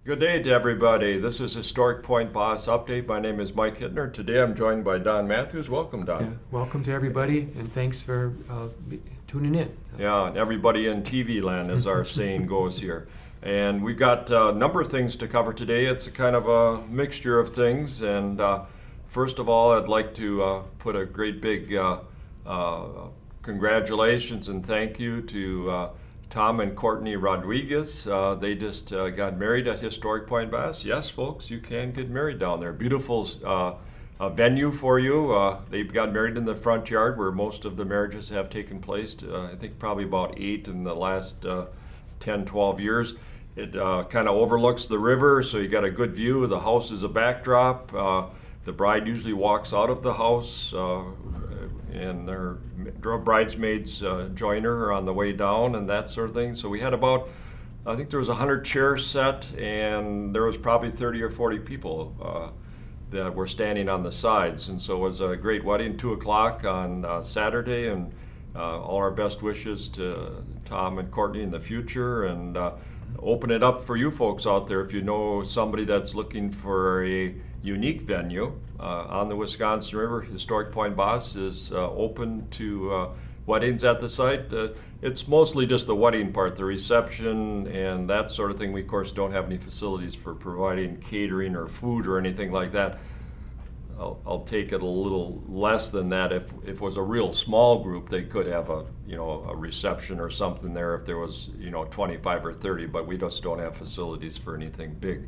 Good day to everybody. This is Historic Point Boss Update. My name is Mike Hittner. Today I'm joined by Don Matthews. Welcome, Don. Yeah, welcome to everybody, and thanks for tuning in. Yeah, and everybody in TV land, as our saying goes here. And we've got a number of things to cover today. It's a kind of a mixture of things. And first of all, I'd like to put a great big congratulations and thank you to Tom and Courtney Rodriguez. They just got married at Historic Point Bass. Yes, folks, you can get married down there. Beautiful venue for you. They've got married in the front yard where most of the marriages have taken place. I think probably about 8 in the last 10, 12 years. It kind of overlooks the river, so you got a good view. The house is a backdrop. The bride usually walks out of the house, and their bridesmaids join her on the way down and that sort of thing. So we had about, I think there was 100 chairs set, and there was probably 30 or 40 people that were standing on the sides. And so it was a great wedding, 2 o'clock on Saturday, and all our best wishes to Tom and Courtney in the future, and open it up for you folks out there if you know somebody that's looking for a unique venue on the Wisconsin River. Historic Point Boss is open to weddings at the site. It's mostly just the wedding part, the reception and that sort of thing. We of course don't have any facilities for providing catering or food or anything like that. I'll take it a little less than that. If it was a real small group, they could have a reception or something there if there was 25 or 30, but we just don't have facilities for anything big.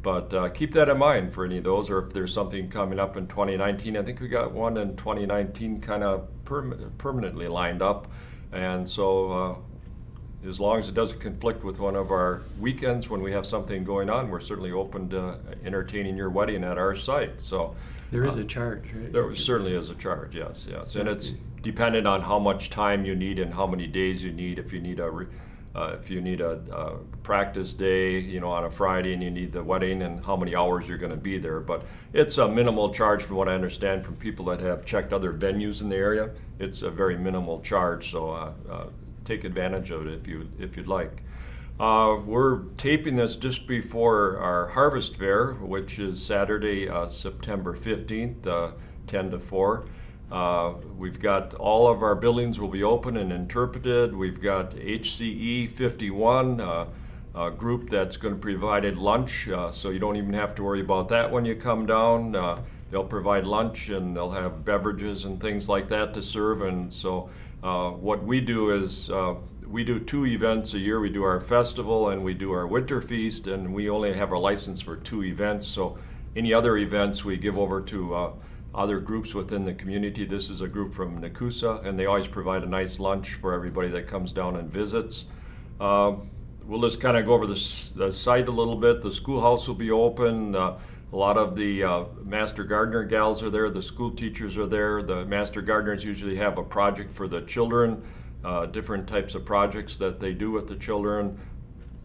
But keep that in mind for any of those, or if there's something coming up in 2019. I think we got one in 2019 kind of permanently lined up, and so as long as it doesn't conflict with one of our weekends when we have something going on, we're certainly open to entertaining your wedding at our site. So there is a charge, right? There certainly is a charge, yes, and it's dependent on how much time you need and how many days you need. If you need a practice day, on a Friday, and you need the wedding, and how many hours you're going to be there. But it's a minimal charge, from what I understand from people that have checked other venues in the area. It's a very minimal charge, so take advantage of it if you'd like. We're taping this just before our Harvest Fair, which is Saturday, September 15th, 10 to 4. We've got all of our buildings will be open and interpreted. We've got HCE 51, a group that's going to provide lunch, so you don't even have to worry about that when you come down. They'll provide lunch, and they'll have beverages and things like that to serve. And so what we do is we do 2 events a year. We do our festival and we do our winter feast, and we only have a license for 2 events. So any other events we give over to other groups within the community. This is a group from Nakusa, and they always provide a nice lunch for everybody that comes down and visits. We'll just kind of go over the site a little bit. The schoolhouse will be open. A lot of the Master Gardener gals are there. The school teachers are there. The Master Gardeners usually have a project for the children, different types of projects that they do with the children.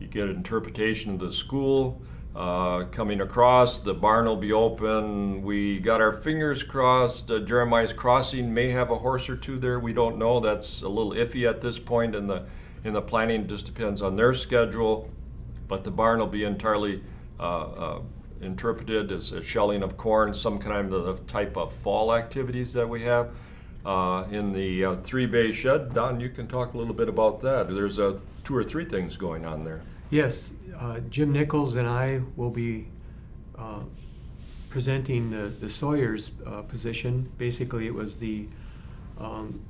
You get an interpretation of the school coming across. The barn will be open. We got our fingers crossed. Jeremiah's Crossing may have a horse or 2 there. We don't know. That's a little iffy at this point in the planning. It just depends on their schedule. But the barn will be entirely interpreted as a shelling of corn, some kind of the type of fall activities that we have. In the 3-bay shed, Don, you can talk a little bit about that. There's 2 or 3 things going on there. Yes, Jim Nichols and I will be presenting the Sawyer's position. Basically, it was the kind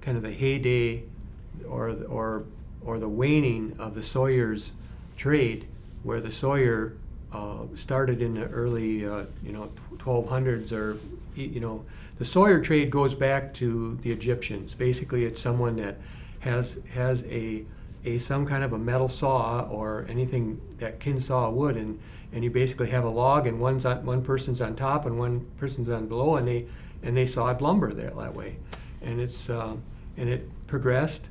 of the heyday or the waning of the Sawyer's trade, where the Sawyer started in the early 1200s, or the Sawyer trade goes back to the Egyptians. Basically, it's someone that has some kind of a metal saw or anything that can saw wood, and you basically have a log, and one person's on top and one person's on below, and they sawed lumber there that way, and it progressed.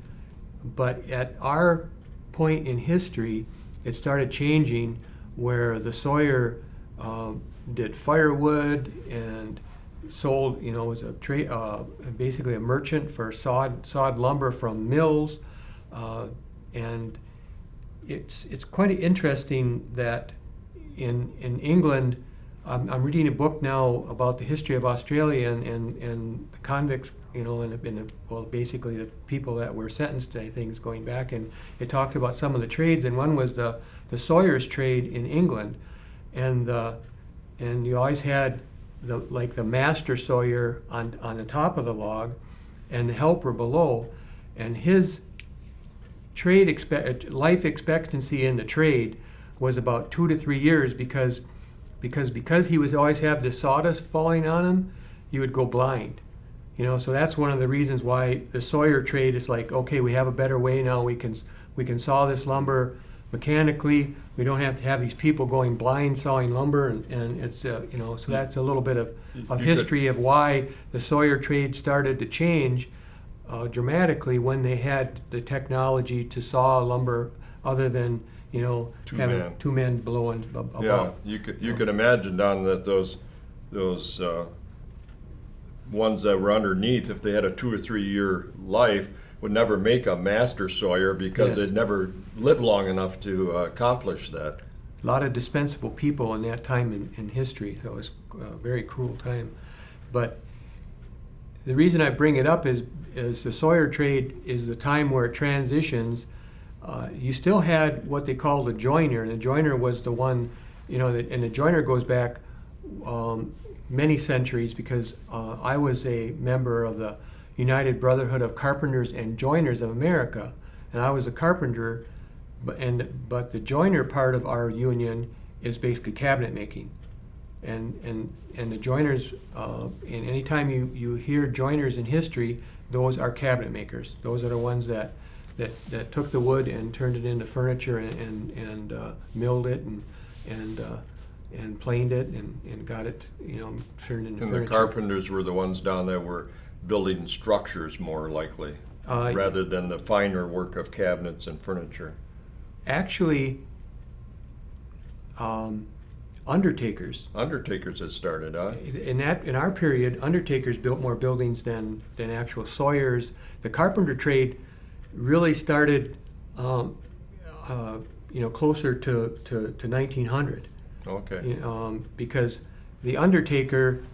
But at our point in history, it started changing, where the Sawyer did firewood and sold, was basically a merchant for sawed lumber from mills, and it's quite interesting that in England, I'm reading a book now about the history of Australia and the convicts, well, basically the people that were sentenced to things going back, and it talked about some of the trades, and one was the sawyer's trade in England, and you always had the master sawyer on the top of the log, and the helper below, and his life expectancy in the trade was about 2 to 3 years because he was always have the sawdust falling on him, you would go blind. So that's one of the reasons why the sawyer trade is like, okay, we have a better way now. We can saw this lumber mechanically. We don't have to have these people going blind sawing lumber, and it's so that's a little bit of history of why the sawyer trade started to change dramatically when they had the technology to saw lumber other than having two men below and above. Yeah, you could imagine, Don, that those ones that were underneath, if they had a 2 or 3 year life, would never make a master sawyer because Yes. they'd never lived long enough to accomplish that. A lot of dispensable people in that time in history, so it was a very cruel time. But the reason I bring it up is the sawyer trade is the time where it transitions. You still had what they called a joiner, and the joiner was the one, and the joiner goes back many centuries because I was a member of the United Brotherhood of Carpenters and Joiners of America, and I was a carpenter, but the joiner part of our union is basically cabinet making, and the joiners, and anytime you hear joiners in history, those are cabinet makers. Those are the ones that took the wood and turned it into furniture and milled it and planed it and got it turned into And furniture. the carpenters were the ones down there were building structures more likely, rather than the finer work of cabinets and furniture. Actually, undertakers. Undertakers had started, huh? In our period, undertakers built more buildings than actual sawyers. The carpenter trade really started, closer to 1900. Okay. Because the undertaker,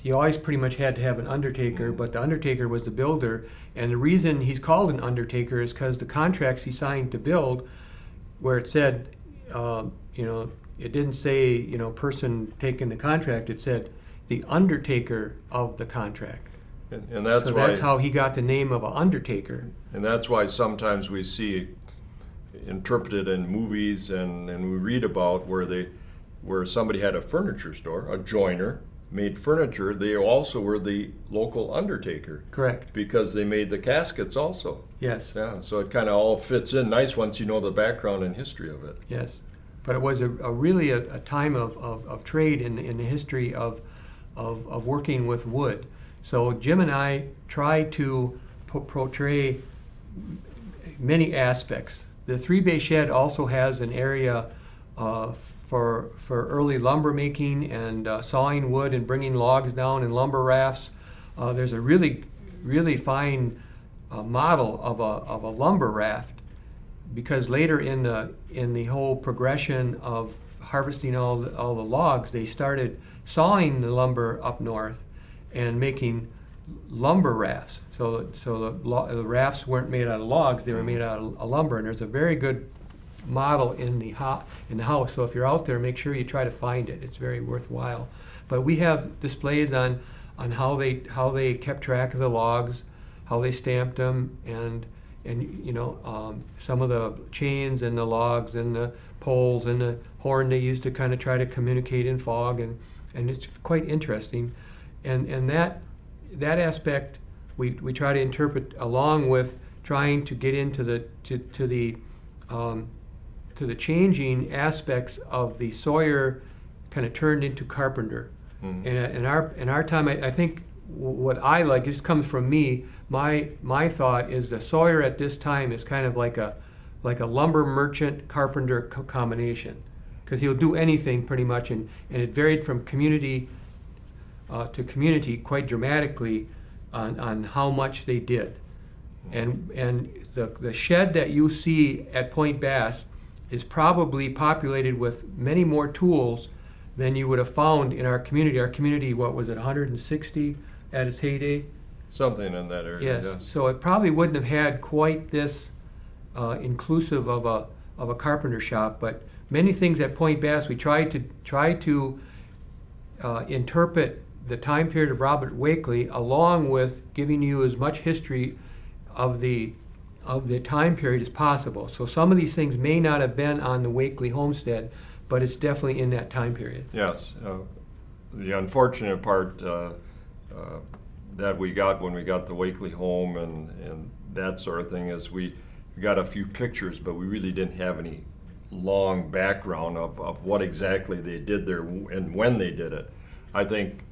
you always pretty much had to have an undertaker, but the undertaker was the builder. And the reason he's called an undertaker is because the contracts he signed to build, where it said, it didn't say, person taking the contract, it said the undertaker of the contract. And that's So why, that's how he got the name of an undertaker. and that's why sometimes we see interpreted in movies and we read about where somebody had a furniture store, a joiner, made furniture. They also were the local undertaker. Correct. Because they made the caskets also. Yes. Yeah, so it kind of all fits in nice once you know the background and history of it. Yes. But it was really a time of trade in the history of working with wood. So Jim and I try to portray many aspects. The 3-bay shed also has an area for early lumber making and sawing wood and bringing logs down in lumber rafts. There's a really fine model of a lumber raft, because later in the whole progression of harvesting all the logs, they started sawing the lumber up north and making lumber rafts. So the rafts weren't made out of logs; they were made out of lumber. And there's a very good model in the house. So if you're out there, make sure you try to find it. It's very worthwhile. But we have displays on how they kept track of the logs, how they stamped them, and some of the chains and the logs and the poles and the horn they used to kind of try to communicate in fog, and it's quite interesting. And that aspect we try to interpret along with trying to get into the changing aspects of the sawyer kind of turned into carpenter. Mm-hmm. And in our time, I think what I like, this comes from me, my thought is the sawyer at this time is kind of like a lumber merchant carpenter combination, because he'll do anything pretty much, and it varied from community to community quite dramatically on how much they did. And the shed that you see at Point Bass is probably populated with many more tools than you would have found in our community. Our community, what was it, 160 at its heyday? Something in that area, yes. So it probably wouldn't have had quite this inclusive of a carpenter shop, but many things at Point Bass, we tried to interpret the time period of Robert Wakely, along with giving you as much history of the time period as possible. So some of these things may not have been on the Wakely homestead, but it's definitely in that time period. Yes. The unfortunate part that we got when we got the Wakely home and that sort of thing is we got a few pictures, but we really didn't have any long background of what exactly they did there and when they did it. I think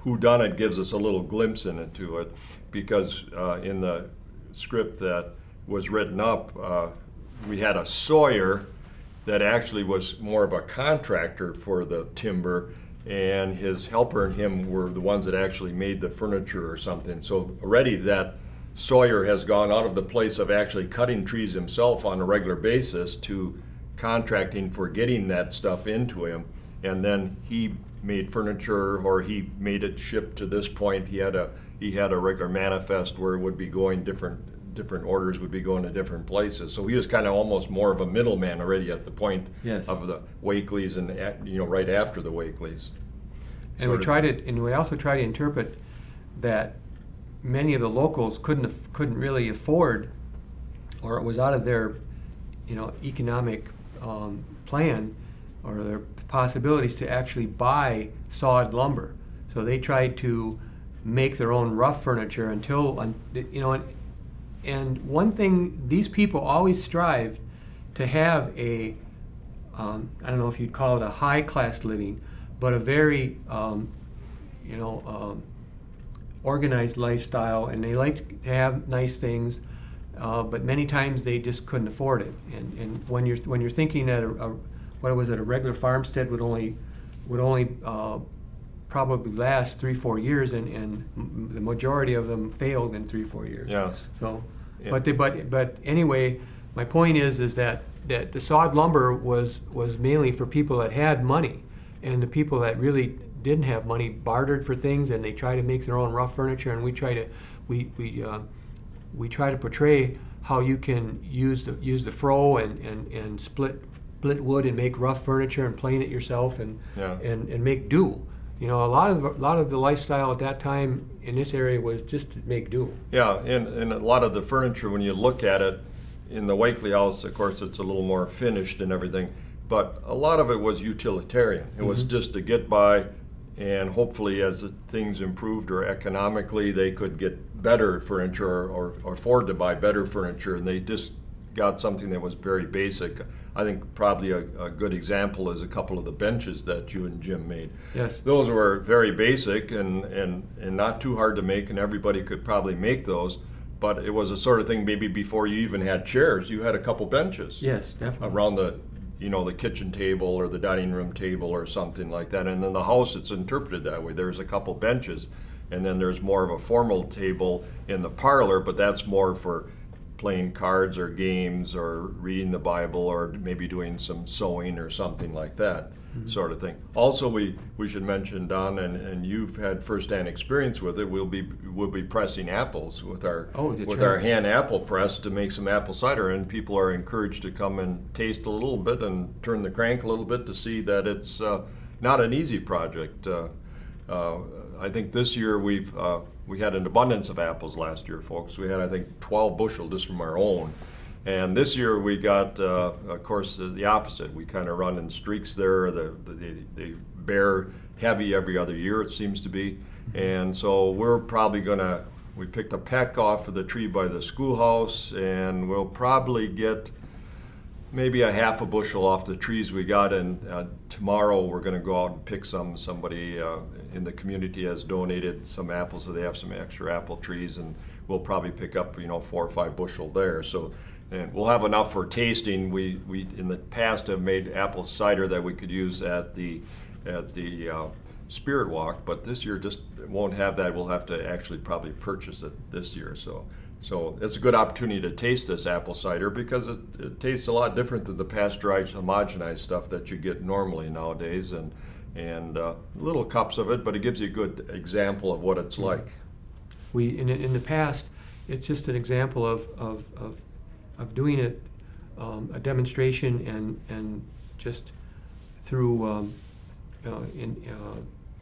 whodunit gives us a little glimpse into it, because in the script that was written up, we had a sawyer that actually was more of a contractor for the timber, and his helper and him were the ones that actually made the furniture or something. So already that sawyer has gone out of the place of actually cutting trees himself on a regular basis to contracting for getting that stuff into him, and then he made furniture, or he made it ship to this point. He had a regular manifest where it would be going different orders would be going to different places. So he was kind of almost more of a middleman already at the point Yes. of the Wakeleys and right after the Wakeleys. And we also try to interpret that many of the locals couldn't really afford, or it was out of their economic plan or their possibilities to actually buy sawed lumber. So they tried to make their own rough furniture and one thing, these people always strived to have I don't know if you'd call it a high class living, but a very organized lifestyle, and they liked to have nice things, but many times they just couldn't afford it. And when you're thinking that a regular farmstead would only probably last 3-4 years, and the majority of them failed in 3-4 years. Yes. So, Yeah. but anyway, my point is that the sawed lumber was mainly for people that had money, and the people that really didn't have money bartered for things, and they try to make their own rough furniture. And we try to portray how you can use the fro and split wood and make rough furniture and plane it yourself and make do. A lot of the lifestyle at that time in this area was just to make do. Yeah, and a lot of the furniture, when you look at it in the Wakely house, of course, it's a little more finished and everything, but a lot of it was utilitarian. It was just to get by, and hopefully as things improved or economically they could get better furniture or afford to buy better furniture, and they just got something that was very basic. I think probably a good example is a couple of the benches that you and Jim made. Yes. Those were very basic and not too hard to make, and everybody could probably make those, but it was a sort of thing maybe before you even had chairs, you had a couple benches. Yes, definitely. Around the kitchen table or the dining room table or something like that. And then the house, it's interpreted that way. There's a couple benches, and then there's more of a formal table in the parlor, but that's more for playing cards or games or reading the Bible or maybe doing some sewing or something like that sort of thing. Also, we should mention, Don, and you've had firsthand experience with it. We'll be pressing apples with our our hand apple press to make some apple cider, and people are encouraged to come and taste a little bit and turn the crank a little bit to see that it's not an easy project. I think this year we had an abundance of apples last year, folks. We had, I think, 12 bushel just from our own. And this year we got, of course, the opposite. We kind of run in streaks there. They bear heavy every other year, it seems to be. And so we're probably we picked a peck off of the tree by the schoolhouse, and we'll probably get maybe a half a bushel off the trees we got, and tomorrow we're going to go out and pick some. Somebody in the community has donated some apples, so they have some extra apple trees, and we'll probably pick up 4 or 5 bushel there. So, and we'll have enough for tasting. We in the past have made apple cider that we could use at the Spirit Walk, but this year just won't have that. We'll have to actually probably purchase it this year. So So it's a good opportunity to taste this apple cider because it tastes a lot different than the pasteurized, homogenized stuff that you get normally nowadays, and little cups of it, but it gives you a good example of what it's like. We in the past, it's just an example of doing it, a demonstration, and just through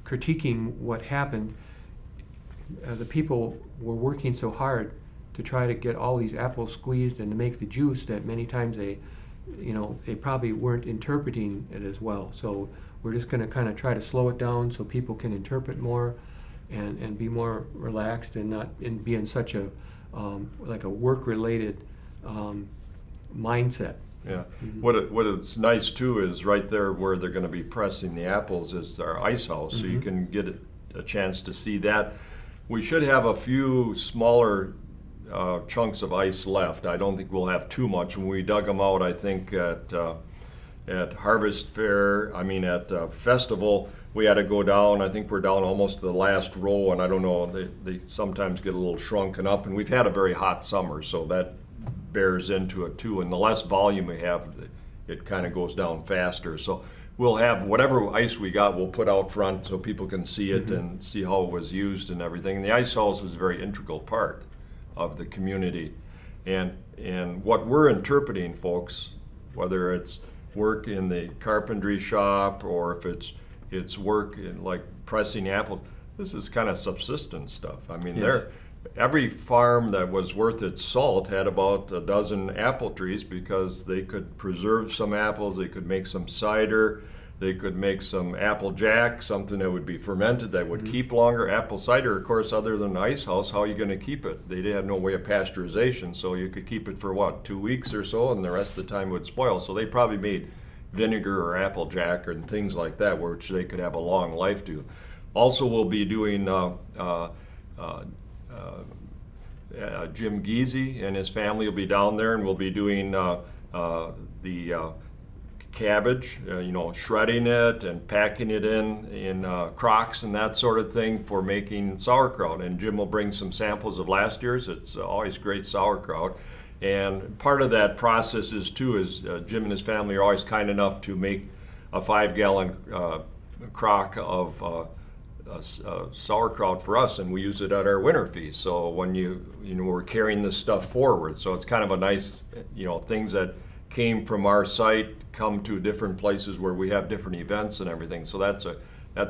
critiquing what happened. The people were working so hard to try to get all these apples squeezed and to make the juice that many times they probably weren't interpreting it as well. So we're just going to kind of try to slow it down so people can interpret more and be more relaxed and not be in such a like a work-related mindset. Yeah. What it's nice too is right there where they're going to be pressing the apples is our ice house, so you can get a chance to see that. We should have a few smaller chunks of ice left. I don't think we'll have too much. When we dug them out, I think at Harvest Fair, at Festival, we had to go down. I think we're down almost to the last row, and I don't know, they sometimes get a little shrunken up, and we've had a very hot summer, so that bears into it too. And the less volume we have, it kind of goes down faster. So we'll have whatever ice we got, we'll put out front so people can see it and see how it was used and everything. And the ice house is a very integral part of the community. And what we're interpreting, folks, whether it's work in the carpentry shop or if it's work in like pressing apples, this is kind of subsistence stuff. Yes. Every farm that was worth its salt had about a dozen apple trees because they could preserve some apples, they could make some cider, they could make some apple jack, something that would be fermented that would keep longer. Apple cider, of course, other than the ice house, how are you going to keep it? They had no way of pasteurization, so you could keep it for 2 weeks or so, and the rest of the time it would spoil. So they probably made vinegar or apple jack and things like that, which they could have a long life to. Also, we'll be doing Jim Geezy and his family will be down there, and we'll be doing the cabbage, shredding it and packing it in crocks and that sort of thing for making sauerkraut. And Jim will bring some samples of last year's. It's always great sauerkraut. And part of that process is Jim and his family are always kind enough to make a 5-gallon crock of sauerkraut for us, and we use it at our winter feast. So when we're carrying this stuff forward, so it's kind of a nice, things that came from our site come to different places where we have different events and everything. So that's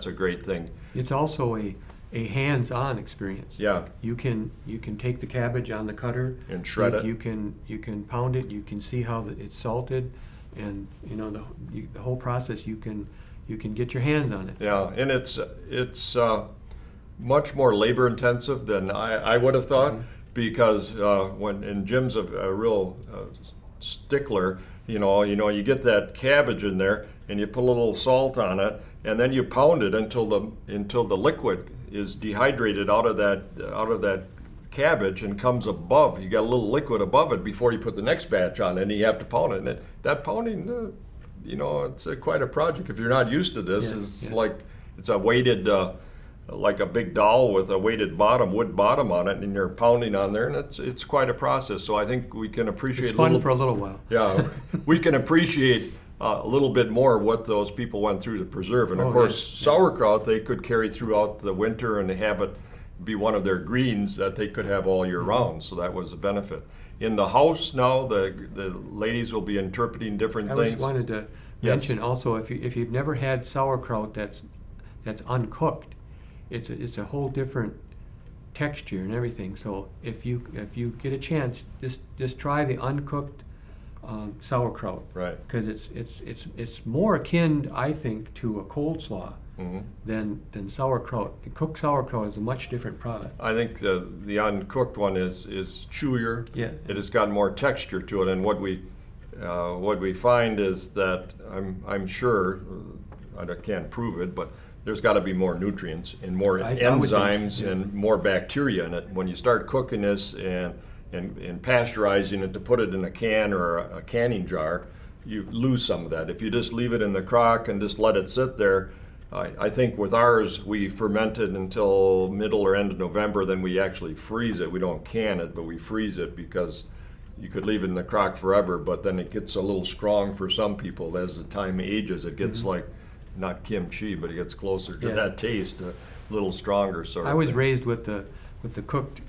a great thing. It's also a hands-on experience. Yeah. You can take the cabbage on the cutter and shred it. You can pound it. You can see how it's salted, and the whole process. You can get your hands on it. Yeah, and it's much more labor intensive than I would have thought, because and Jim's a real stickler. You get that cabbage in there and you put a little salt on it, and then you pound it until the liquid is dehydrated out of that cabbage and comes above. You got a little liquid above it before you put the next batch on, and you have to pound it. And that pounding. It's quite a project. If you're not used to this, like it's a weighted, like a big doll with a weighted wood bottom on it, and you're pounding on there, and it's quite a process. So I think we can appreciate. It's fun for a little while. Yeah, we can appreciate a little bit more what those people went through to preserve. And of course, sauerkraut they could carry throughout the winter and have it be one of their greens that they could have all year round. So that was a benefit. In the house now, the ladies will be interpreting different things. I just wanted to mention also, if you've never had sauerkraut that's uncooked, it's a whole different texture and everything. So if you get a chance, just try the uncooked sauerkraut, right? Because it's more akin, I think, to a coleslaw than sauerkraut. The cooked sauerkraut is a much different product. I think the uncooked one is chewier. Yeah. It has got more texture to it, and what we find is that I'm sure, I can't prove it, but there's got to be more nutrients and more enzymes and more bacteria in it. When you start cooking this and pasteurizing it to put it in a can or a canning jar, you lose some of that. If you just leave it in the crock and just let it sit there, I think with ours, we ferment it until middle or end of November, then we actually freeze it. We don't can it, but we freeze it because you could leave it in the crock forever, but then it gets a little strong for some people. As the time ages, it gets like, not kimchi, but it gets closer to that taste, a little stronger sort of I was thing. raised with the cooked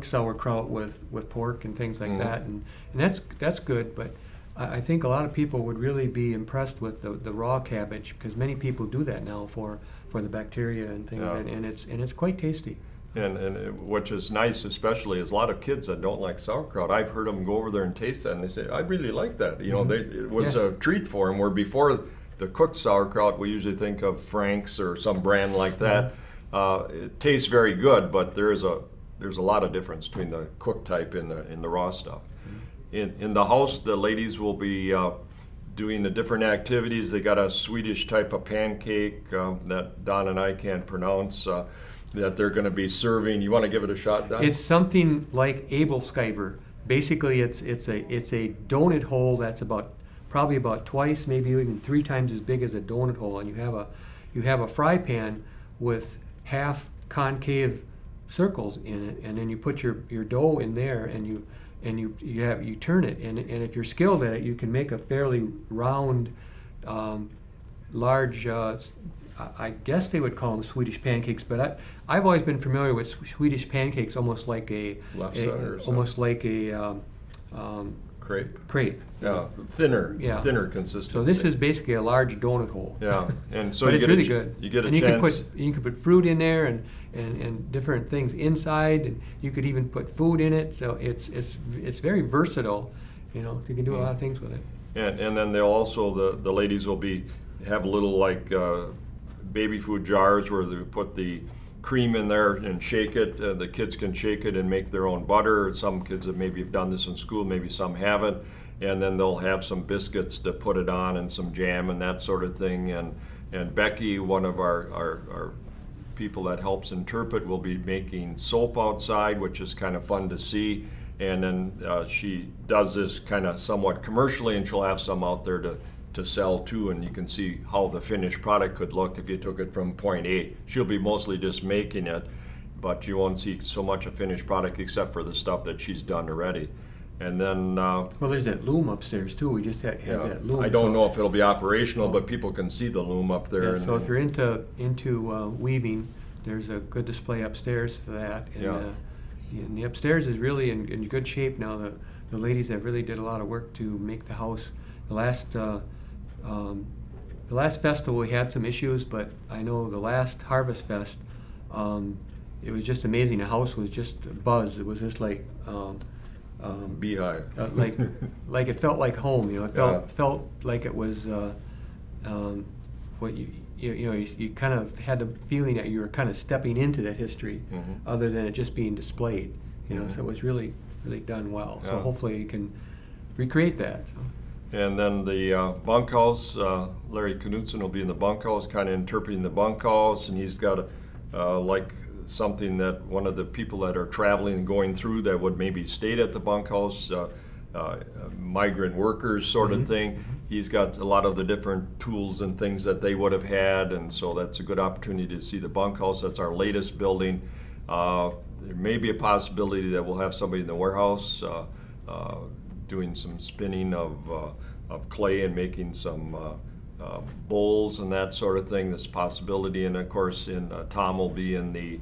sauerkraut with pork and things like that, and that's good. But I think a lot of people would really be impressed with the raw cabbage, because many people do that now for the bacteria and things, and it's quite tasty. Which is nice, especially as a lot of kids that don't like sauerkraut. I've heard them go over there and taste that, and they say, "I really like that." You know, it was a treat for them. Where before the cooked sauerkraut, we usually think of Frank's or some brand like that. It tastes very good, but there's a lot of difference between the cooked type and the raw stuff. In the house, the ladies will be doing the different activities. They got a Swedish type of pancake that Don and I can't pronounce. That they're going to be serving. You want to give it a shot, Don? It's something like Abelscheiber. Basically, it's a donut hole that's probably about twice, maybe even 3 times as big as a donut hole, and you have a fry pan with half concave circles in it, and then you put your dough in there, and you turn it, and if you're skilled at it, you can make a fairly round, large. I guess they would call them Swedish pancakes, but I've always been familiar with Swedish pancakes, almost like a crepe. Yeah, thinner consistency. So this is basically a large donut hole. Yeah, and so but you it's get really good. You get a and chance. You can put fruit in there and different things inside, and you could even put food in it. So it's very versatile. You know, you can do a lot of things with it. And then they'll also the ladies will have a little like baby food jars where they put the cream in there and shake it. The kids can shake it and make their own butter. Some kids have maybe done this in school, maybe some haven't. And then they'll have some biscuits to put it on and some jam and that sort of thing. And Becky, one of our people that helps interpret, will be making soap outside, which is kind of fun to see. And then she does this kind of somewhat commercially, and she'll have some out there to sell too, and you can see how the finished product could look if you took it from point A. She'll be mostly just making it, but you won't see so much a finished product except for the stuff that she's done already. And then well, there's that loom upstairs too. We just had that loom. I don't know if it'll be operational, but people can see the loom up there. Yeah, so if you're into weaving, there's a good display upstairs for that. And the upstairs is really in good shape now. The ladies have really did a lot of work to make the house. The last festival we had some issues, but I know the last Harvest Fest, it was just amazing. The house was just a buzz. It was just like beehive. Like it felt like home. You know, it felt like it was what you kind of had the feeling that you were kind of stepping into that history, other than it just being displayed. You know, so it was really done well. So hopefully you can recreate that. So. And then the bunkhouse, Larry Knudsen will be in the bunkhouse, kind of interpreting the bunkhouse, and he's got like something that one of the people that are traveling and going through that would maybe stayed at the bunkhouse, migrant workers sort of thing. He's got a lot of the different tools and things that they would have had, and so that's a good opportunity to see the bunkhouse. That's our latest building. There may be a possibility that we'll have somebody in the warehouse doing some spinning of clay and making some bowls and that sort of thing. That's a possibility. And of course, Tom will be in the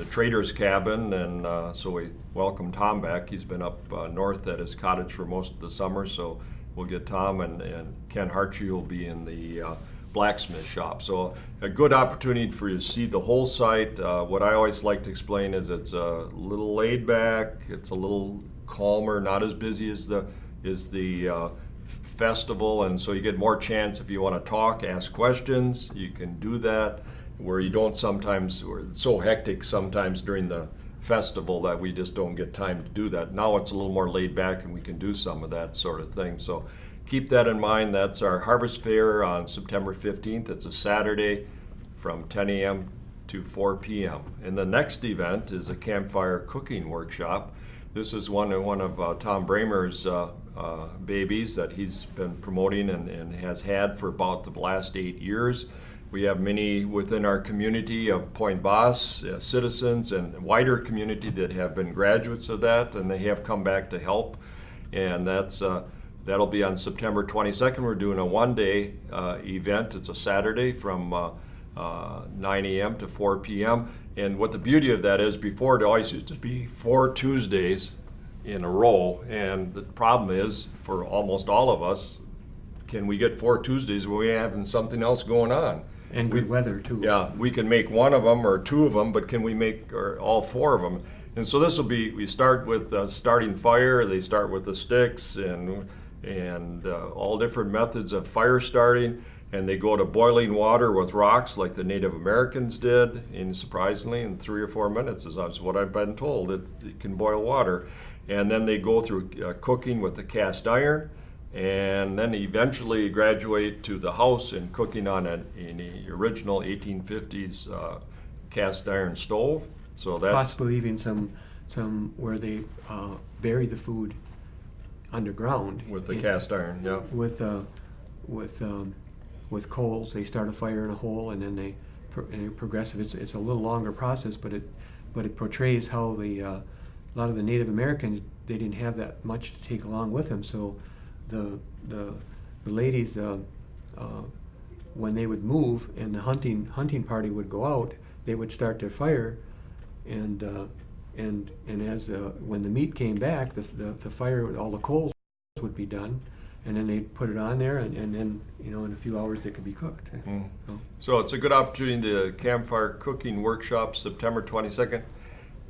trader's cabin, and so we welcome Tom back. He's been up north at his cottage for most of the summer, so we'll get Tom, and Ken Hartshee will be in the blacksmith shop. So a good opportunity for you to see the whole site. What I always like to explain is it's a little laid back, it's a little calmer, not as busy as the festival, and so you get more chance if you want to talk, ask questions, you can do that, where you don't sometimes, or it's so hectic sometimes during the festival that we just don't get time to do that. Now it's a little more laid back and we can do some of that sort of thing. So keep that in mind. That's our Harvest Fair on September 15th. It's a Saturday from 10 a.m. to 4 p.m. And the next event is a campfire cooking workshop. This is one of Tom Bramer's babies that he's been promoting and has had for about the last 8 years. We have many within our community of Point Boss citizens and wider community that have been graduates of that, and they have come back to help. And that'll be on September 22nd. We're doing a one-day event. It's a Saturday from 9 a.m. to 4 p.m. And what the beauty of that is, before it always used to be 4 Tuesdays in a row, and the problem is, for almost all of us, can we get 4 Tuesdays when we're having something else going on? And good weather too. Yeah, we can make one of them or two of them, but can we make all 4 of them? And so this will be, we start with starting fire. They start with the sticks and all different methods of fire starting, and they go to boiling water with rocks like the Native Americans did, and surprisingly in 3 or 4 minutes is what I've been told, it can boil water. And then they go through cooking with the cast iron, and then eventually graduate to the house and cooking on an original 1850s cast iron stove. So that's possibly even some where they bury the food underground with the cast iron, yeah. With coals. They start a fire in a hole, and then they progressive. It's a little longer process, but it portrays how a lot of the Native Americans, they didn't have that much to take along with them. So the ladies, when they would move and the hunting party would go out, they would start their fire, and as when the meat came back, the fire, all the coals would be done, and then they'd put it on there, and then in a few hours it could be cooked. Mm. So it's a good opportunity. The campfire cooking workshop, September 22nd.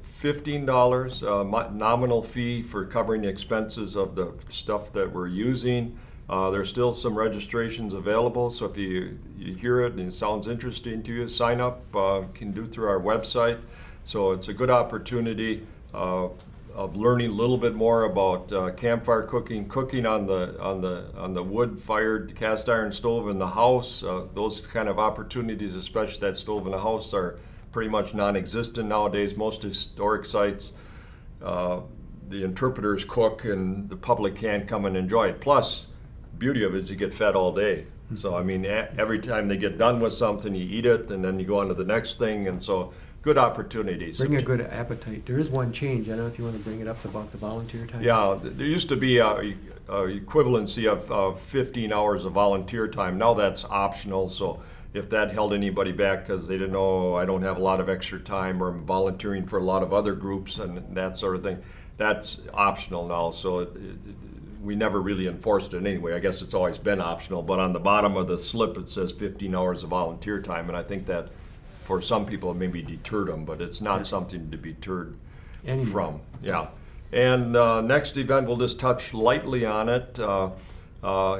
$15 nominal fee for covering the expenses of the stuff that we're using. There's still some registrations available, so if you hear it and it sounds interesting to you, sign up. You can do it through our website. So it's a good opportunity of learning a little bit more about campfire cooking on the wood-fired cast iron stove in the house. Those kind of opportunities, especially that stove in the house, are pretty much non-existent nowadays. Most historic sites, the interpreters cook and the public can't come and enjoy it. Plus, beauty of it is you get fed all day. Mm-hmm. So I mean, every time they get done with something, you eat it, and then you go on to the next thing, and so good opportunities. Bring a good appetite. There is one change. I don't know if you want to bring it up about the volunteer time. Yeah, there used to be a equivalency of 15 hours of volunteer time. Now that's optional, so if that held anybody back because they didn't know, I don't have a lot of extra time, or I'm volunteering for a lot of other groups and that sort of thing, that's optional now. So we never really enforced it anyway. I guess it's always been optional, but on the bottom of the slip it says 15 hours of volunteer time, and I think that for some people it maybe deterred them, but it's not something to be deterred from. Yeah. And next event, we'll just touch lightly on it,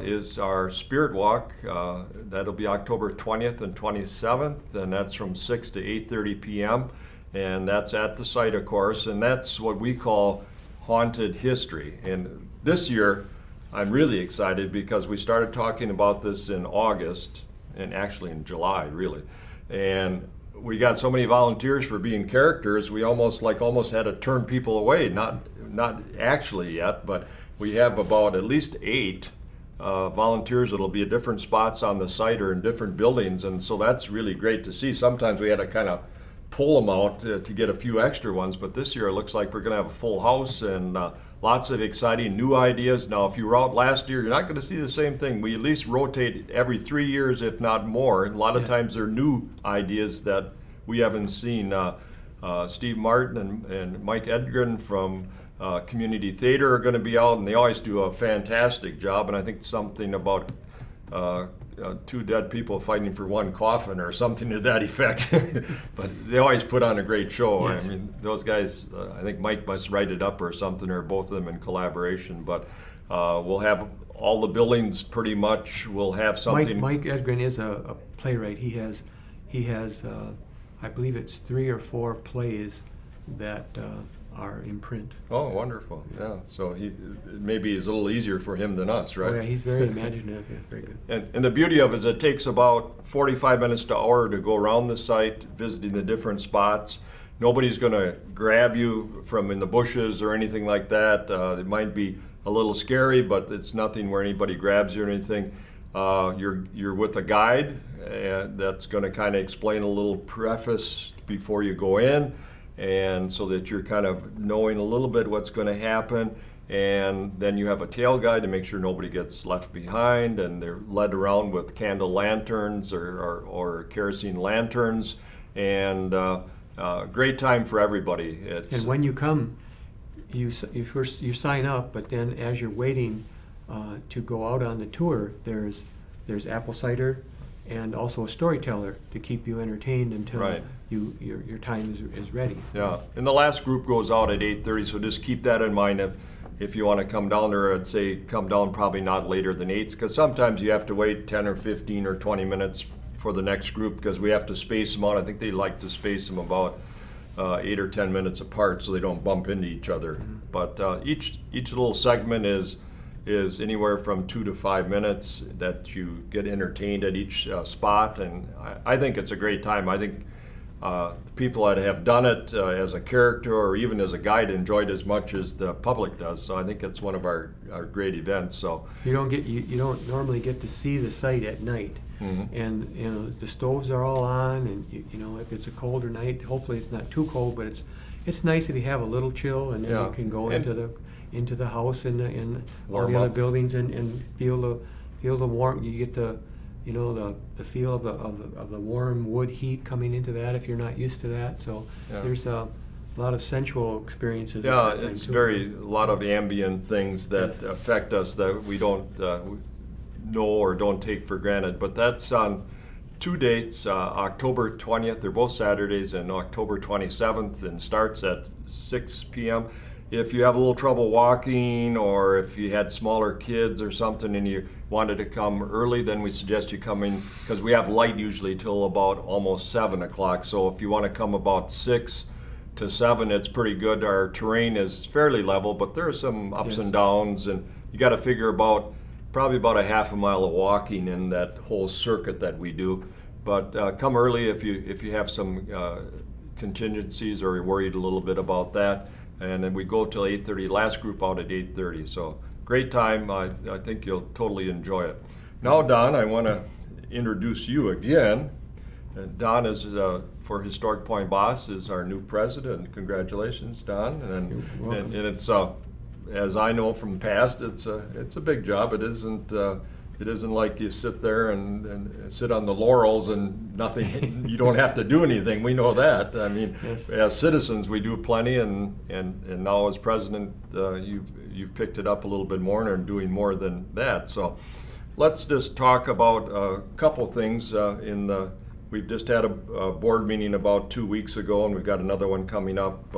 is our Spirit Walk. That'll be October 20th and 27th, and that's from 6 to 8:30 p.m. And that's at the site, of course, and that's what we call haunted history. And this year, I'm really excited because we started talking about this in August, and actually in July, really. And we got so many volunteers for being characters, we almost had to turn people away. Not actually yet, but we have about at least 8 volunteers that'll be at different spots on the site or in different buildings, and so that's really great to see. Sometimes we had to kind of pull them out to get a few extra ones, but this year it looks like we're going to have a full house and lots of exciting new ideas. Now, if you were out last year, you're not going to see the same thing. We at least rotate every 3 years, if not more. And a lot of times they're new ideas that we haven't seen. Steve Martin and Mike Edgren from Community Theater are going to be out, and they always do a fantastic job. And I think something about 2 dead people fighting for 1 coffin or something to that effect. But they always put on a great show. Yes. I mean, those guys, I think Mike must write it up or something, or both of them in collaboration. But we'll have all the buildings pretty much. We'll have something. Mike Edgren is a playwright. He has I believe it's 3 or 4 plays that are in print. Oh, wonderful. Yeah. So maybe it's a little easier for him than us, right? Oh, yeah, he's very imaginative. Yeah, very good. And the beauty of it is it takes about 45 minutes to an hour to go around the site, visiting the different spots. Nobody's going to grab you from in the bushes or anything like that. It might be a little scary, but it's nothing where anybody grabs you or anything. You're with a guide that's going to kind of explain a little preface before you go in, and so that you're kind of knowing a little bit what's going to happen. And then you have a tail guide to make sure nobody gets left behind, and they're led around with candle lanterns or kerosene lanterns, and great time for everybody. And when you come, you first sign up, but then as you're waiting to go out on the tour, there's apple cider and also a storyteller to keep you entertained until Right. your time is ready. Yeah, and the last group goes out at 8:30, so just keep that in mind. If you want to come down there, I'd say come down probably not later than 8, because sometimes you have to wait 10 or 15 or 20 minutes for the next group, because we have to space them out. I think they like to space them about 8 or 10 minutes apart so they don't bump into each other. Mm-hmm. But each little segment is anywhere from 2 to 5 minutes that you get entertained at each spot, and I think it's a great time. I think people that have done it as a character or even as a guide enjoyed as much as the public does. So I think it's one of our great events. So You don't normally get to see the site at night. Mhm. And the stoves are all on, and if it's a colder night, hopefully it's not too cold, but it's nice if you have a little chill, and then Yeah. you can go And- into the house and all Warm the other up. buildings and feel the warmth. You get the feel of the warm wood heat coming into that if you're not used to that. So Yeah. there's a lot of sensual experiences. at yeah, that time, it's too. a lot of ambient things that Yes. affect us that we don't know or don't take for granted. But that's on 2 dates, October 20th, they're both Saturdays, and October 27th, and starts at 6 p.m. If you have a little trouble walking, or if you had smaller kids or something and you wanted to come early, then we suggest you come in, because we have light usually till about almost 7 o'clock. So if you want to come about 6 to 7, it's pretty good. Our terrain is fairly level, but there are some ups Yes. and downs, and you got to figure probably about a half a mile of walking in that whole circuit that we do. But come early if you have some contingencies or you're worried a little bit about that. And then we go till 8:30. Last group out at 8:30. So great time. I think you'll totally enjoy it. Now, Don, I want to introduce you again. Don is for Historic Point Boss is our new president. Congratulations, Don. You're welcome. And it's as I know from past, it's a big job. It isn't like you sit there and sit on the laurels and nothing. You don't have to do anything. We know that. I mean, Yes. as citizens, we do plenty, and now as president, you've picked it up a little bit more and are doing more than that. So let's just talk about a couple things. We've just had a board meeting about 2 weeks ago, and we've got another one coming up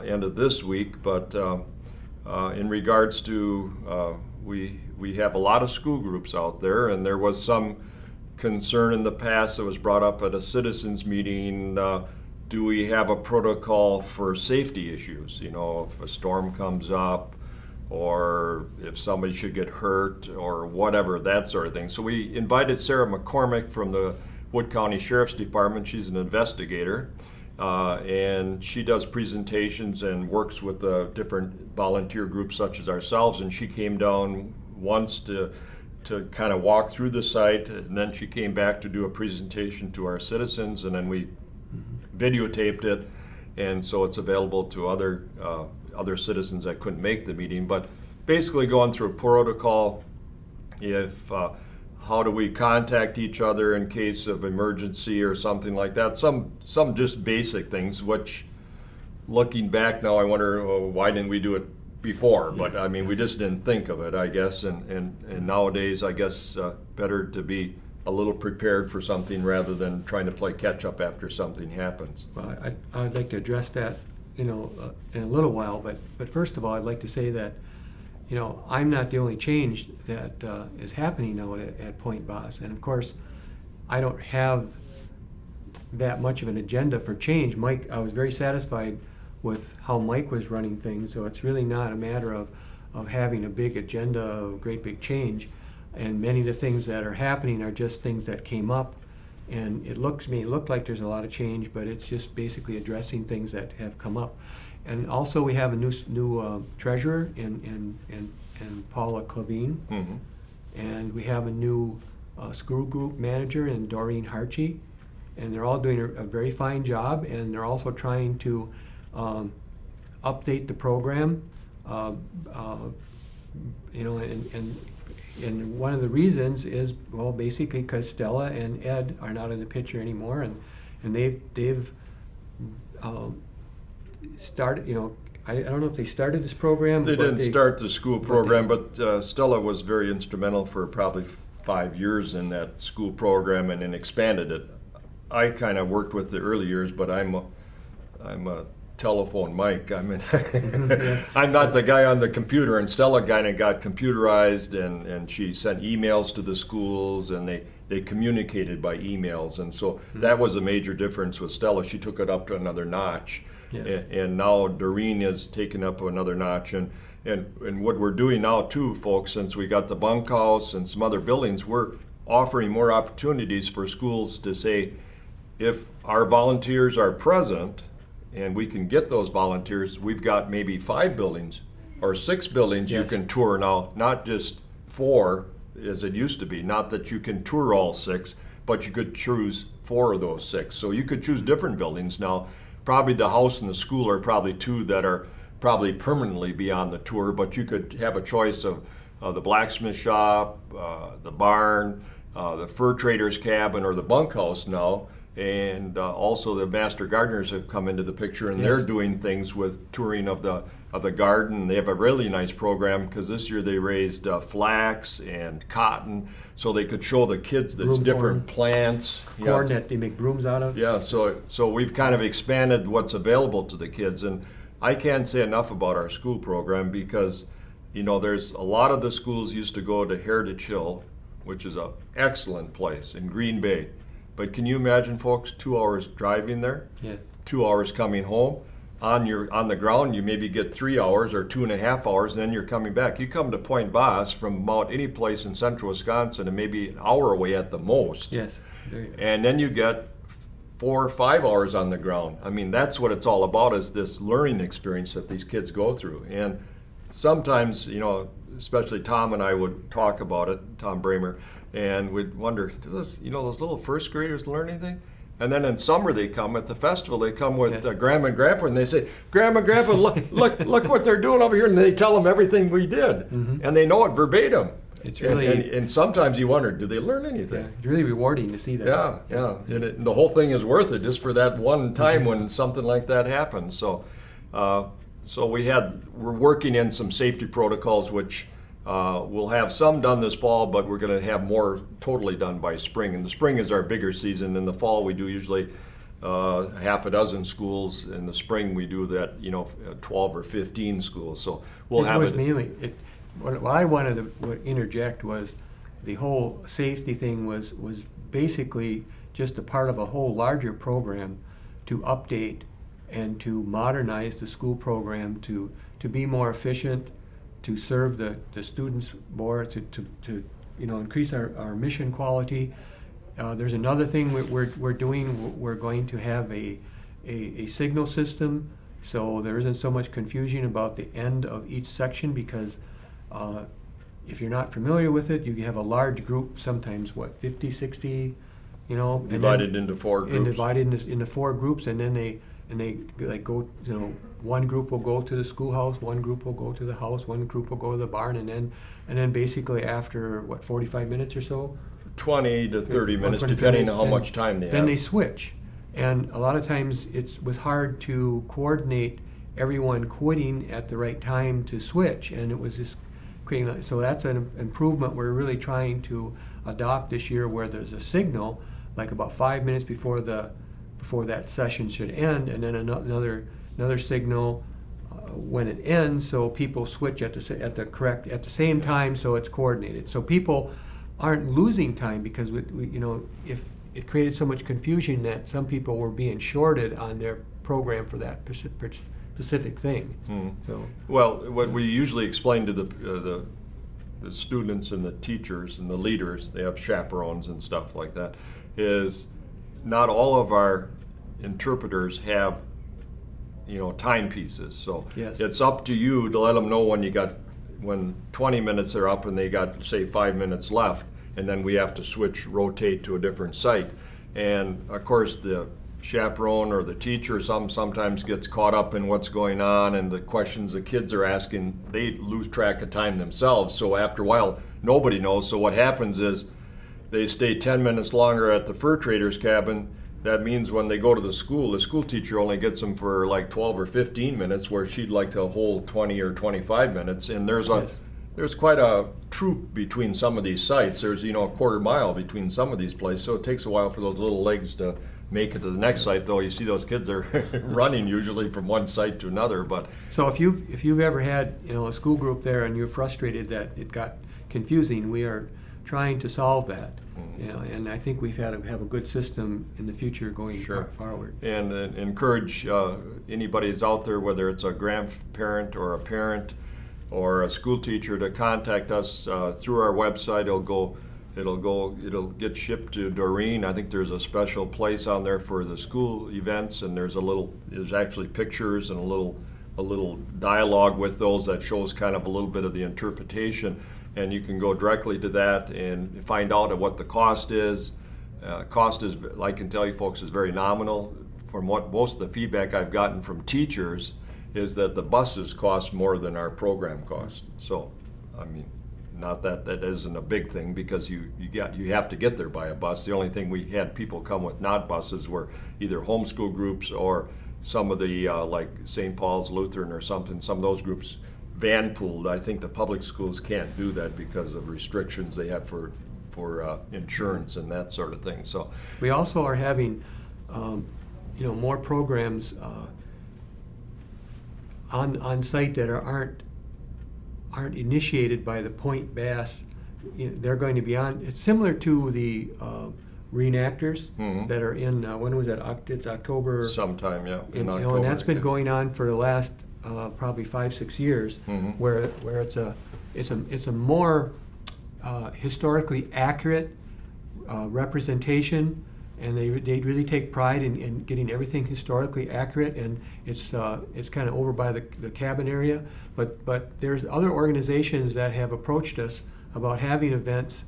end of this week. But in regards to we have a lot of school groups out there, and there was some concern in the past that was brought up at a citizens meeting. Do we have a protocol for safety issues? If a storm comes up, or if somebody should get hurt, or whatever, that sort of thing. So we invited Sarah McCormick from the Wood County Sheriff's Department. She's an investigator. And she does presentations and works with different volunteer groups such as ourselves. And she came down once to kind of walk through the site, and then she came back to do a presentation to our citizens, and then we videotaped it, and so it's available to other citizens that couldn't make the meeting. But basically going through a protocol, how do we contact each other in case of emergency or something like that? Some just basic things, which looking back now, I wonder, why didn't we do it before? But I mean, we just didn't think of it, I guess. And nowadays, I guess better to be a little prepared for something rather than trying to play catch up after something happens. Well, I'd like to address that, in a little while, but first of all, I'd like to say that, I'm not the only change that is happening now at Point Boss. And of course, I don't have that much of an agenda for change. Mike, I was very satisfied with how Mike was running things, so it's really not a matter of having a big agenda of great big change. And many of the things that are happening are just things that came up, and it looked like there's a lot of change, but it's just basically addressing things that have come up. And also, we have a new treasurer in Paula Clavine, Mm-hmm. and we have a new school group manager in Doreen Harchie, and they're all doing a very fine job, and they're also trying to update the program. You know, and one of the reasons is, well, basically because Stella and Ed are not in the picture anymore, and they've started, you know, I don't know if they started this program. They but didn't start the school program, but Stella was very instrumental for probably 5 years in that school program and then expanded it. I kind of worked with the early years, but I'm a telephone Mike. I'm not the guy on the computer, and Stella kind of got computerized, and she sent emails to the schools, and they communicated by emails, and so that was a major difference with Stella. She took it up to another notch. Yes. And now Doreen has taken up another notch, and what we're doing now too, folks, since we got the bunkhouse and some other buildings, we're offering more opportunities for schools to say, if our volunteers are present and we can get those volunteers, we've got maybe 5 buildings or 6 buildings you Yes. can tour now, not just 4 as it used to be. Not that you can tour all 6, but you could choose 4 of those 6. So you could choose different buildings now. Probably the house and the school are probably 2 that are probably permanently be on the tour, but you could have a choice of the blacksmith shop, the barn, the fur trader's cabin, or the bunkhouse now. And also the master gardeners have come into the picture, and Yes. they're doing things with touring of the garden. They have a really nice program because this year they raised flax and cotton, so they could show the kids the Broom different corn. plants. Corn Yes. that they make brooms out of. Yeah, so we've kind of expanded what's available to the kids, and I can't say enough about our school program because, you know, there's a lot of the schools used to go to Heritage Hill, which is an excellent place in Green Bay. But can you imagine, folks, 2 hours driving there, Yeah. 2 hours coming home? On the ground, you maybe get 3 hours or 2.5 hours, and then you're coming back. You come to Point Boss from about any place in central Wisconsin, and maybe an hour away at the most. Yes. There you go. And then you get 4 or 5 hours on the ground. I mean, that's what it's all about, is this learning experience that these kids go through. And sometimes, you know, especially Tom and I would talk about it, Tom Bramer, and we'd wonder, do those little first graders learn anything? And then in summer they come at the festival. They come with Yes. Grandma and Grandpa, and they say, "Grandma, Grandpa, look what they're doing over here." And they tell them everything we did, and they know it verbatim. It's really and sometimes you wonder, do they learn anything? yeah, it's really rewarding to see that. Yeah, yeah, and the whole thing is worth it just for that one time when something like that happens. So, we're working in some safety protocols, which we'll have some done this fall, but we're going to have more totally done by spring. And the spring is our bigger season. In the fall, we do usually half a dozen schools. In the spring, we do that, 12 or 15 schools. So we'll have was it. mainly what I wanted to interject was the whole safety thing was basically just a part of a whole larger program to update and to modernize the school program to be more efficient, to serve the students more, to increase our mission quality. There's another thing we're doing. We're going to have a signal system, so there isn't so much confusion about the end of each section, because if you're not familiar with it, you have a large group, sometimes 50, 60, Divided into 4 groups. and divided into 4 groups, and then they like go, one group will go to the schoolhouse, one group will go to the house, one group will go to the barn, and then basically after 45 minutes or so, 20 to 30 minutes, 20 depending minutes, on how then- much time they have. Then they switch, and a lot of times it was hard to coordinate everyone quitting at the right time to switch, and it was just creating. So that's an improvement we're really trying to adopt this year, where there's a signal, like about 5 minutes before that session should end, and then another signal when it ends, so people switch at the same time, so it's coordinated. So people aren't losing time, because if it created so much confusion that some people were being shorted on their program for that specific thing. So Well, what we usually explain to the students and the teachers and the leaders, they have chaperones and stuff like that, is not all of our interpreters have timepieces. So Yes. it's up to you to let them know when you got when 20 minutes are up and they got, say, 5 minutes left, and then we have to rotate to a different site. And of course, the chaperone or the teacher sometimes gets caught up in what's going on and the questions the kids are asking. They lose track of time themselves. So after a while, nobody knows. So what happens is they stay 10 minutes longer at the fur trader's cabin. That means when they go to the school teacher only gets them for like 12 or 15 minutes, where she'd like to hold 20 or 25 minutes. And there's quite a troop between some of these sites. There's, a quarter mile between some of these places. So it takes a while for those little legs to make it to the next site, though. You see those kids are running usually from one site to another. But so if you've ever had a school group there and you're frustrated that it got confusing, we are trying to solve that. And I think we've have a good system in the future going forward. And encourage anybody who's out there, whether it's a grandparent or a parent or a school teacher, to contact us through our website. It'll get shipped to Doreen. I think there's a special place on there for the school events, and there's actually pictures and a little dialogue with those that shows kind of a little bit of the interpretation. And you can go directly to that and find out what the cost is. Cost is, I can tell you folks, is very nominal. From what most of the feedback I've gotten from teachers is that the buses cost more than our program cost. So, I mean, not that isn't a big thing, because you have to get there by a bus. The only thing we had people come with not buses were either homeschool groups or some of the like St. Paul's Lutheran or something. Some of those groups van pooled. I think the public schools can't do that because of restrictions they have for insurance and that sort of thing. So we also are having more programs on site that aren't initiated by the Point Bass. They're going to be on. It's similar to the reenactors that are in. When was that? It's October. Sometime, yeah. In October, and that's been going on for the last probably 5-6 years, where it's a more historically accurate representation, and they really take pride in getting everything historically accurate, and it's kind of over by the cabin area. But there's other organizations that have approached us about having events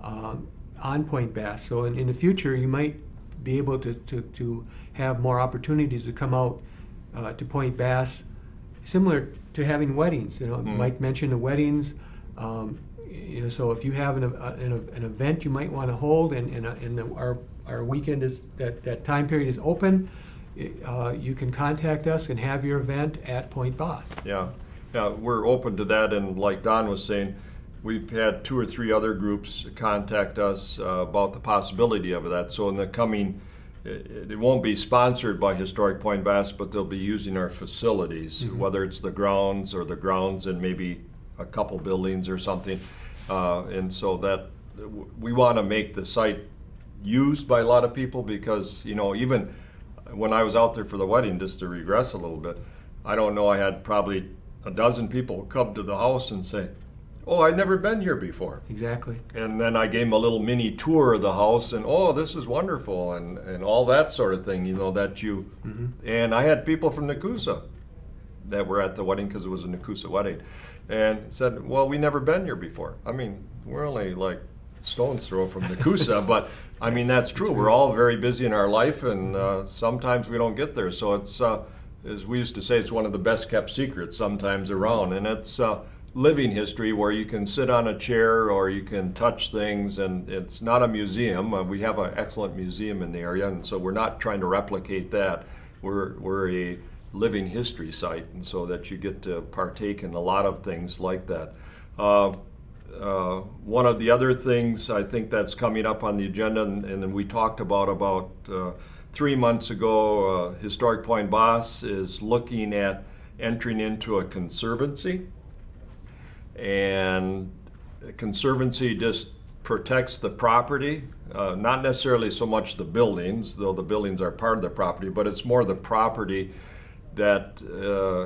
on Point Bass. So in the future, you might be able to have more opportunities to come out to Point Bass, similar to having weddings. Mike mentioned the weddings. So if you have an event you might want to hold, and our weekend is that time period is open, you can contact us and have your event at Point Bass. Yeah, we're open to that, and like Don was saying, we've had 2 or 3 other groups contact us about the possibility of that. So in the coming, it won't be sponsored by Historic Point Bass, but they'll be using our facilities, whether it's the grounds and maybe a couple buildings or something. And so that we want to make the site used by a lot of people, because even when I was out there for the wedding, just to regress a little bit, I don't know, I had probably a dozen people come to the house and say, "Oh, I'd never been here before." Exactly. And then I gave them a little mini tour of the house, and "Oh, this is wonderful," and all that sort of thing, that you. And I had people from Nakusa that were at the wedding, because it was a Nakusa wedding, and said, "Well, we never been here before." I mean, we're only like stone's throw from Nakusa, but I mean, that's true. We're all very busy in our life, and sometimes we don't get there. So it's, as we used to say, it's one of the best kept secrets sometimes around, and it's living history where you can sit on a chair or you can touch things, and it's not a museum. We have an excellent museum in the area, and so we're not trying to replicate that. We're a living history site, and so that you get to partake in a lot of things like that. One of the other things I think that's coming up on the agenda, and we talked about 3 months ago, Historic Point Bass is looking at entering into a conservancy. And a conservancy just protects the property, not necessarily so much the buildings, though the buildings are part of the property, but it's more the property that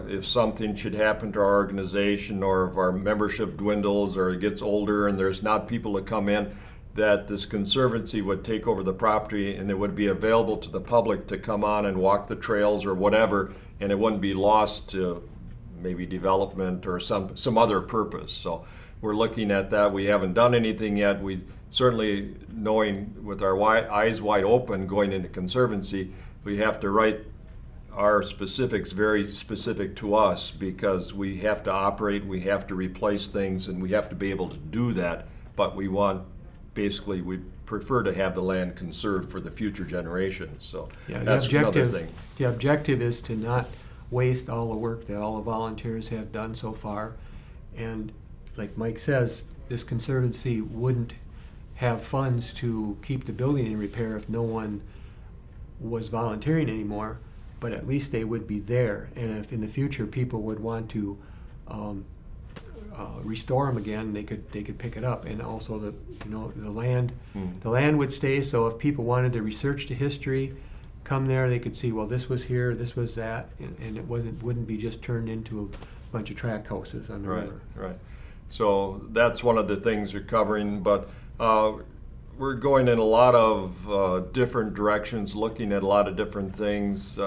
if something should happen to our organization, or if our membership dwindles or it gets older and there's not people to come in, that this conservancy would take over the property, and it would be available to the public to come on and walk the trails or whatever, and it wouldn't be lost to maybe development or some other purpose. So we're looking at that. We haven't done anything yet. We certainly, knowing with our eyes wide open going into conservancy, we have to write our specifics very specific to us, because we have to operate, we have to replace things, and we have to be able to do that. But we prefer to have the land conserved for the future generations. So Yeah, that's another thing. The objective is to not waste all the work that all the volunteers have done so far. And like Mike says, this conservancy wouldn't have funds to keep the building in repair if no one was volunteering anymore, but at least they would be there. And if in the future people would want to restore them again, they could pick it up. And also the land would stay. So if people wanted to research the history, come there, they could see, well, this was here, this was that, and it wouldn't be just turned into a bunch of tract houses on the river. Right. So that's one of the things we're covering, but we're going in a lot of different directions, looking at a lot of different things.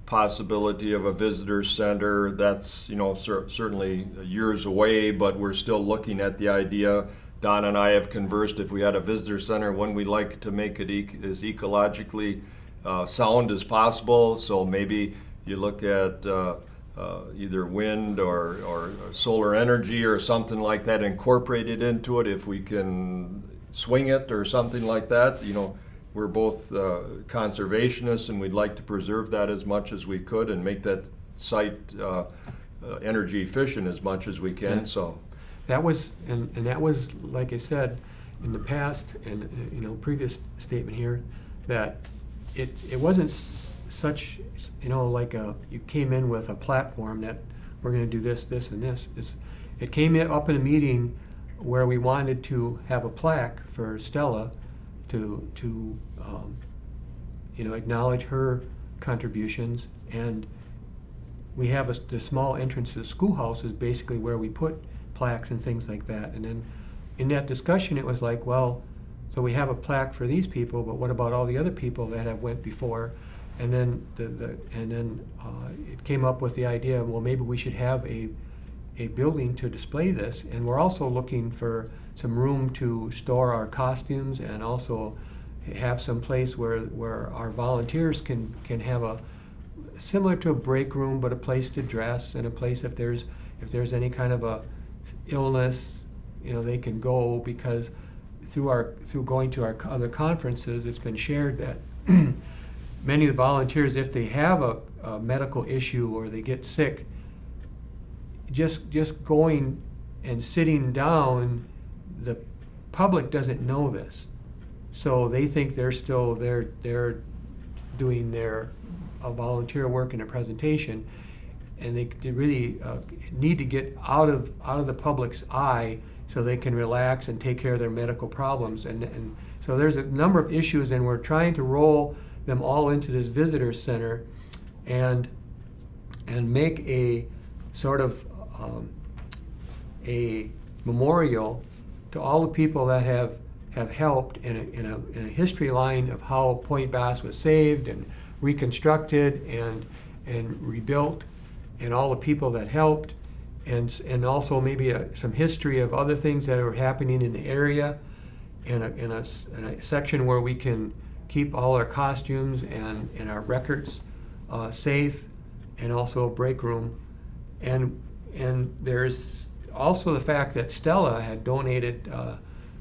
Possibility of a visitor center, that's certainly years away, but we're still looking at the idea. Don and I have conversed, if we had a visitor center, when we like to make it as ecologically sound as possible. So maybe you look at either wind or solar energy or something like that, incorporate it into it if we can swing it or something like that. We're both conservationists, and we'd like to preserve that as much as we could and make that site energy efficient as much as we can. Yeah. So that was, and that was, like I said, in the past, and previous statement here, that it wasn't such, like you came in with a platform that we're going to do this, this, and this. It came up in a meeting where we wanted to have a plaque for Stella to acknowledge her contributions, and we have the small entrance to the schoolhouse is basically where we put plaques and things like that. And then in that discussion, it was like, well, so we have a plaque for these people, but what about all the other people that have went before? And then it came up with the idea, well, maybe we should have a building to display this, and we're also looking for some room to store our costumes, and also have some place where our volunteers can have a similar to a break room, but a place to dress, and a place if there's any kind of a illness, they can go, because through going to our other conferences, it's been shared that many of the volunteers, if they have a medical issue or they get sick, just going and sitting down, the public doesn't know this, so they think they're doing their volunteer work in a presentation, and they really need to get out of the public's eye so they can relax and take care of their medical problems. And so there's a number of issues, and we're trying to roll them all into this visitor center and make a sort of a memorial to all the people that have helped in a history line of how Point Bass was saved and reconstructed and rebuilt, and all the people that helped, and also maybe some history of other things that are happening in the area, and a section where we can keep all our costumes and our records safe, and also a break room. And there's also the fact that Stella had donated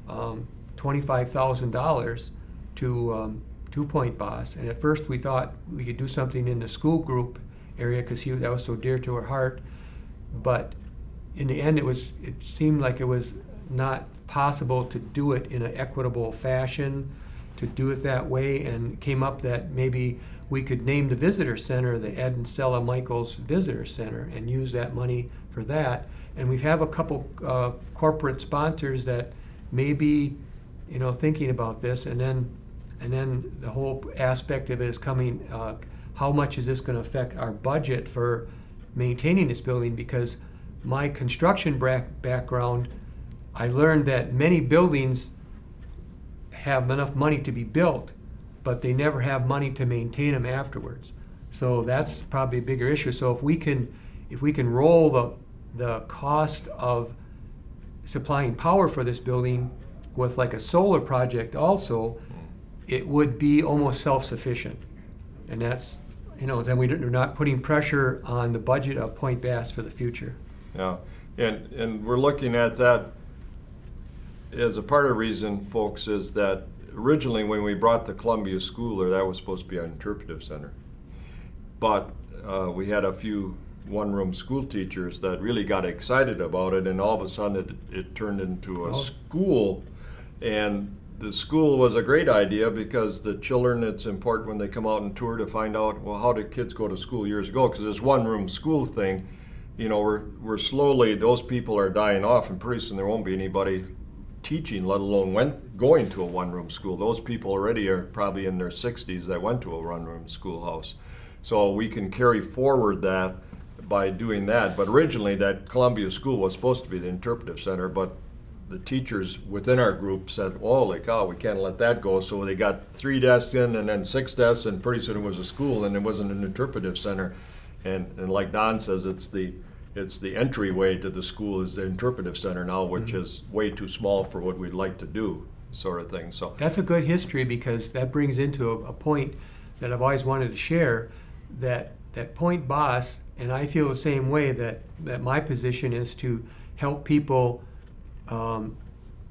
$25,000 to Point Bass, and at first we thought we could do something in the school group area because that was so dear to her heart, but in the end it seemed like it was not possible to do it in an equitable fashion, to do it that way, and came up that maybe we could name the visitor center the Ed and Stella Michaels Visitor Center and use that money for that. And we have a couple corporate sponsors that may be thinking about this, and then the whole aspect of it is coming, how much is this going to affect our budget for maintaining this building? Because my construction background, I learned that many buildings have enough money to be built, but they never have money to maintain them afterwards. So that's probably a bigger issue. So if we can if we can roll the cost of supplying power for this building with like a solar project also, it would be almost self-sufficient. And that's, then we're not putting pressure on the budget of Point Bass for the future. Yeah, and we're looking at that as a part of the reason, folks, is that originally when we brought the Columbia Schooler, that was supposed to be an interpretive center. But we had a few one-room school teachers that really got excited about it, and all of a sudden it turned into a school. And the school was a great idea because the children, it's important when they come out and tour to find out, well, how did kids go to school years ago? Because this one-room school thing, we're slowly, those people are dying off, and pretty soon there won't be anybody teaching, let alone going to a one-room school. Those people already are probably in their 60s that went to a one-room schoolhouse. So we can carry forward that by doing that. But originally that Columbia School was supposed to be the interpretive center, but the teachers within our group said, holy cow, we can't let that go. So they got 3 desks in and then 6 desks, and pretty soon it was a school, and it wasn't an interpretive center. And like Don says, it's the entryway to the school is the interpretive center now, which is way too small for what we'd like to do, sort of thing. So that's a good history, because that brings into a point that I've always wanted to share, that Point Boss, and I feel the same way, that my position is to help people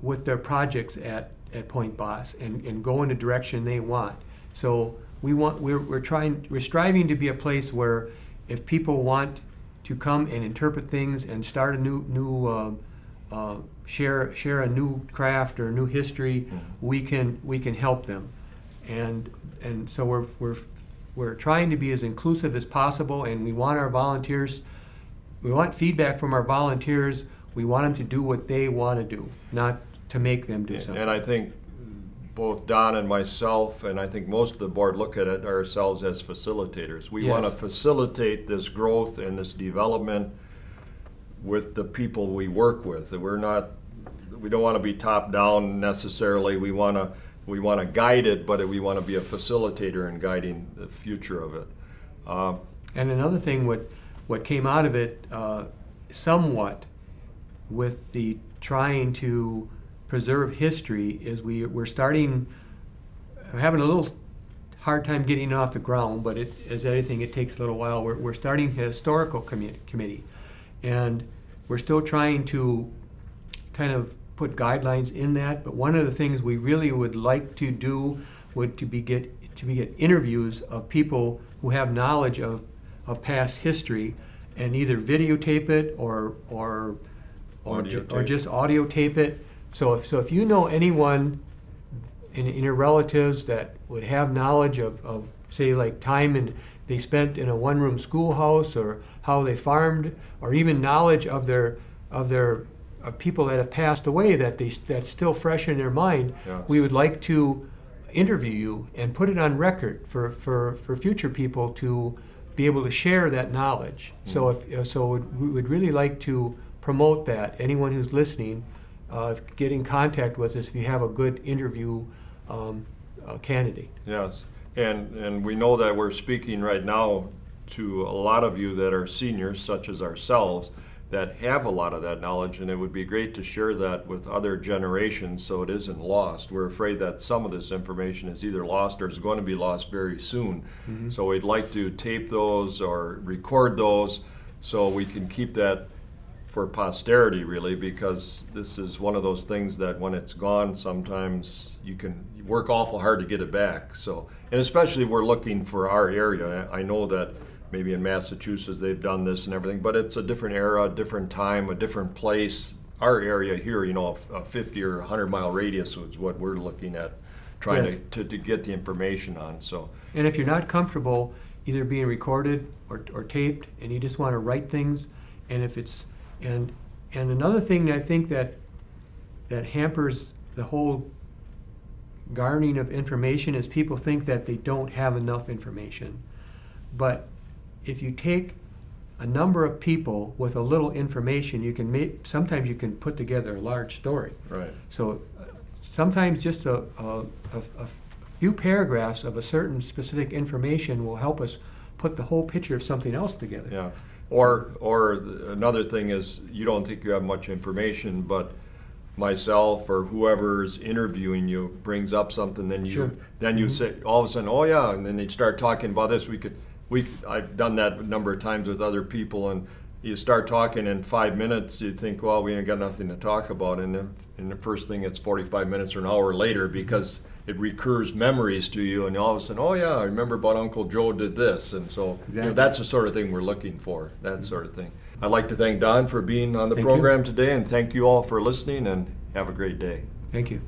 with their projects at Point Boss and go in the direction they want. So we're striving to be a place where if people want to come and interpret things and start a new share a new craft or a new history, we can help them, and so we're trying to be as inclusive as possible, and we want our volunteers. We want feedback from our volunteers. We want them to do what they want to do, not to make them do something. And I think both Don and myself, and I think most of the board, look at it ourselves as facilitators. We want to facilitate this growth and this development with the people we work with. We don't want to be top down necessarily. We want to guide it, but we want to be a facilitator in guiding the future of it. And another thing, what came out of it somewhat with the trying to preserve history, is we're having a little hard time getting off the ground, but as anything, it takes a little while. We're starting a historical committee, and we're still trying to kind of put guidelines in that. But one of the things we really would like to do would to be get interviews of people who have knowledge of past history, and either videotape it or just audio tape it. So if you know anyone in your relatives that would have knowledge of say, like time they spent in a one-room schoolhouse, or how they farmed, or even knowledge of people that have passed away that's still fresh in their mind, yes, we would like to interview you and put it on record for future people to be able to share that knowledge. So we would really like to promote that. Anyone who's listening, get in contact with us if you have a good interview candidate. Yes, and we know that we're speaking right now to a lot of you that are seniors, such as ourselves, that have a lot of that knowledge, and it would be great to share that with other generations so it isn't lost. We're afraid that some of this information is either lost or is going to be lost very soon. Mm-hmm. So we'd like to tape those or record those so we can keep that for posterity, really, because this is one of those things that when it's gone, sometimes you can work awful hard to get it back. So, and especially we're looking for our area. I know that maybe in Massachusetts they've done this and everything, but it's a different era, a different time, a different place. Our area here, a 50 or 100 mile radius is what we're looking at, trying to get the information on. So, and if you're not comfortable either being recorded or taped, and you just want to write things, and if it's and another thing I think that hampers the whole garnering of information is people think that they don't have enough information. But if you take a number of people with a little information, sometimes you can put together a large story. Right. So sometimes just a few paragraphs of a certain specific information will help us put the whole picture of something else together. Yeah. Or another thing is, you don't think you have much information, but myself or whoever's interviewing you brings up something, then Sure. you say, all of a sudden, oh yeah, and then they start talking about this. I've done that a number of times with other people, and you start talking in 5 minutes, you think, well, we ain't got nothing to talk about, and then the first thing, it's 45 minutes or an hour later, because it recurs memories to you, and all of a sudden, oh yeah, I remember about Uncle Joe did this, and so Exactly. that's the sort of thing we're looking for, that sort of thing. I'd like to thank Don for being on the Thank program today, and thank you all for listening, and have a great day. Thank you.